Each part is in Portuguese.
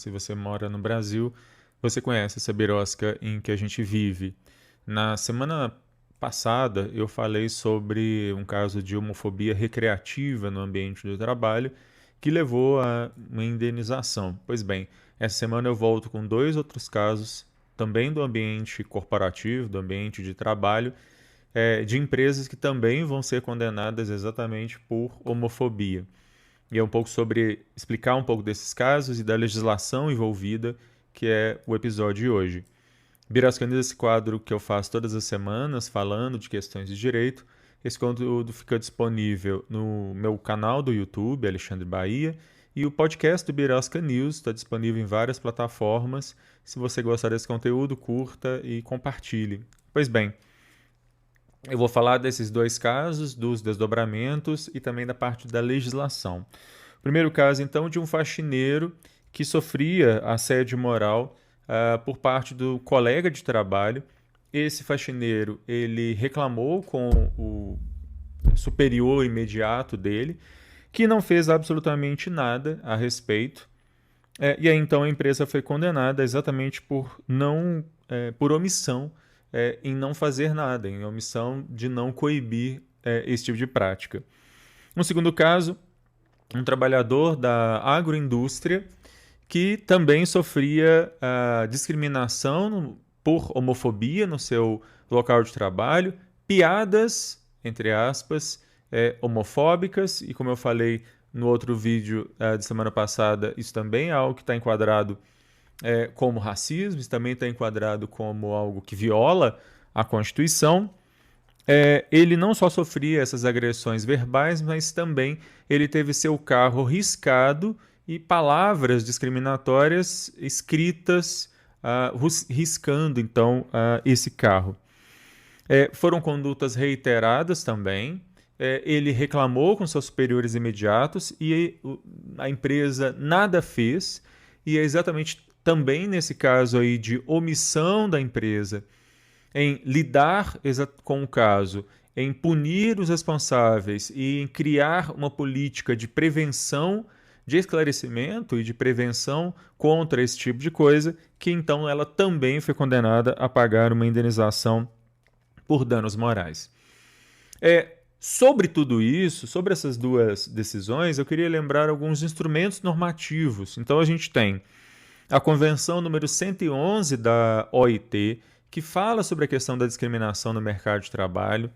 se você mora no Brasil, você conhece essa birosca em que a gente vive. Na semana passada, eu falei sobre um caso de homofobia recreativa no ambiente do trabalho que levou a uma indenização. Pois bem, essa semana eu volto com dois outros casos, também do ambiente corporativo, do ambiente de trabalho, de empresas que também vão ser condenadas exatamente por homofobia. E é um pouco sobre explicar um pouco desses casos e da legislação envolvida, que é o episódio de hoje. Birosca News é esse quadro que eu faço todas as semanas, falando de questões de direito. Esse conteúdo fica disponível no meu canal do YouTube, Alexandre Bahia, e o podcast do Birosca News está disponível em várias plataformas. Se você gostar desse conteúdo, curta e compartilhe. Pois bem, eu vou falar desses dois casos, dos desdobramentos e também da parte da legislação. O primeiro caso, então, de um faxineiro que sofria assédio moral por parte do colega de trabalho. Esse faxineiro, ele reclamou com o superior imediato dele, que não fez absolutamente nada a respeito. E aí, então, a empresa foi condenada exatamente por omissão em não fazer nada, em omissão de não coibir esse tipo de prática. No segundo caso, um trabalhador da agroindústria que também sofria discriminação por homofobia no seu local de trabalho, piadas, entre aspas, homofóbicas, e como eu falei no outro vídeo de semana passada, isso também é algo que está enquadrado como racismo, isso também está enquadrado como algo que viola a Constituição. Ele não só sofria essas agressões verbais, mas também ele teve seu carro riscado e palavras discriminatórias escritas, riscando então esse carro. Foram condutas reiteradas também. Ele reclamou com seus superiores imediatos e a empresa nada fez, e é exatamente também nesse caso aí de omissão da empresa em lidar com o caso, em punir os responsáveis e em criar uma política de prevenção, de esclarecimento e de prevenção contra esse tipo de coisa, que então ela também foi condenada a pagar uma indenização por danos morais. Sobre tudo isso, sobre essas duas decisões, eu queria lembrar alguns instrumentos normativos. Então a gente tem a Convenção número 111 da OIT, que fala sobre a questão da discriminação no mercado de trabalho.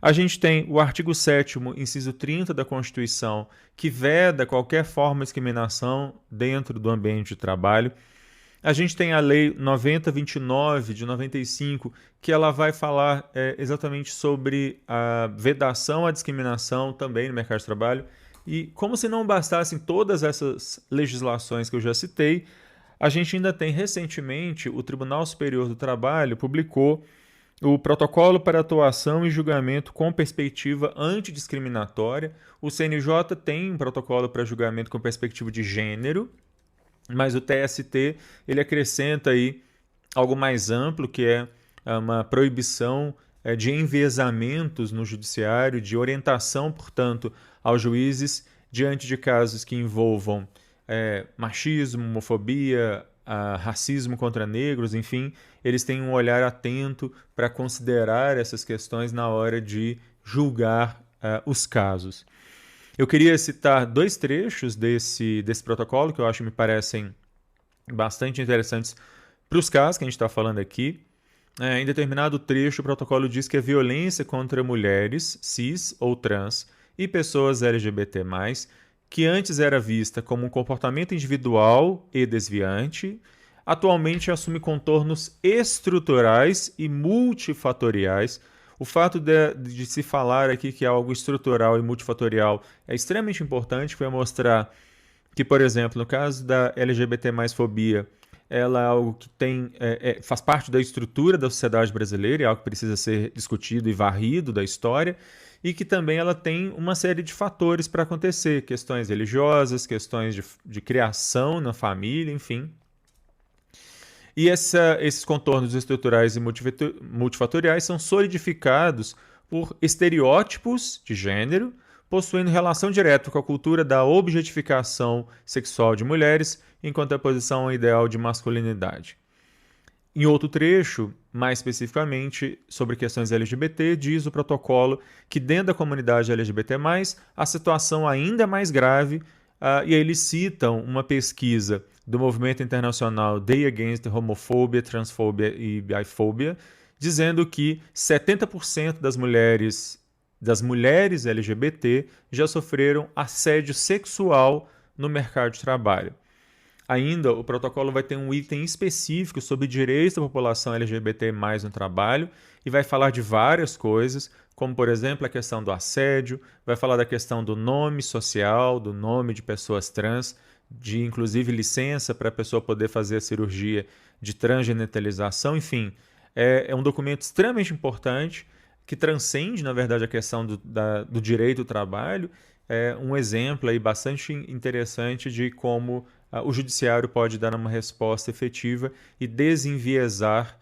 A gente tem o artigo 7º, inciso 30 da Constituição, que veda qualquer forma de discriminação dentro do ambiente de trabalho. A gente tem a Lei 9029 de 95, que ela vai falar exatamente sobre a vedação à discriminação também no mercado de trabalho. E como se não bastassem todas essas legislações que eu já citei, a gente ainda tem recentemente o Tribunal Superior do Trabalho publicou o Protocolo para Atuação e Julgamento com Perspectiva Antidiscriminatória. O CNJ tem um protocolo para julgamento com perspectiva de gênero, mas o TST ele acrescenta aí algo mais amplo, que é uma proibição de enviesamentos no judiciário, de orientação, portanto, aos juízes diante de casos que envolvam machismo, homofobia, racismo contra negros, enfim, eles têm um olhar atento para considerar essas questões na hora de julgar os casos. Eu queria citar dois trechos desse protocolo que eu acho que me parecem bastante interessantes para os casos que a gente está falando aqui. Em determinado trecho, o protocolo diz que a violência contra mulheres, cis ou trans, e pessoas LGBT+, que antes era vista como um comportamento individual e desviante, atualmente assume contornos estruturais e multifatoriais. O fato de se falar aqui que é algo estrutural e multifatorial é extremamente importante para mostrar que, por exemplo, no caso da LGBT+ fobia, ela é algo que faz parte da estrutura da sociedade brasileira, é algo que precisa ser discutido e varrido da história, e que também ela tem uma série de fatores para acontecer, questões religiosas, questões de criação na família, enfim. E esses contornos estruturais e multifatoriais são solidificados por estereótipos de gênero, possuindo relação direta com a cultura da objetificação sexual de mulheres em contraposição ao ideal de masculinidade. Em outro trecho, mais especificamente sobre questões LGBT, diz o protocolo que dentro da comunidade LGBT+, a situação ainda é mais grave, e aí eles citam uma pesquisa do movimento internacional Day Against Homophobia, Transphobia e Biphobia, dizendo que 70% das mulheres LGBT já sofreram assédio sexual no mercado de trabalho. Ainda, o protocolo vai ter um item específico sobre direitos da população LGBT+ no trabalho e vai falar de várias coisas, como, por exemplo, a questão do assédio, vai falar da questão do nome social, do nome de pessoas trans, de inclusive licença para a pessoa poder fazer a cirurgia de transgenitalização, enfim. É um documento extremamente importante que transcende, na verdade, a questão do direito ao trabalho. É um exemplo aí bastante interessante de como o judiciário pode dar uma resposta efetiva e desenviesar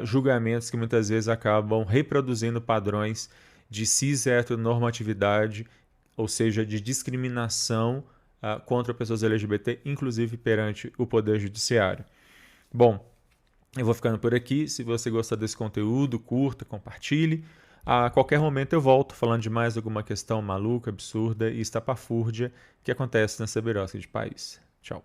julgamentos que muitas vezes acabam reproduzindo padrões de cis-heteronormatividade, ou seja, de discriminação contra pessoas LGBT, inclusive perante o Poder Judiciário. Bom, eu vou ficando por aqui. Se você gostar desse conteúdo, curta, compartilhe. A qualquer momento eu volto falando de mais alguma questão maluca, absurda e estapafúrdia que acontece nessa beirosca de país. Tchau.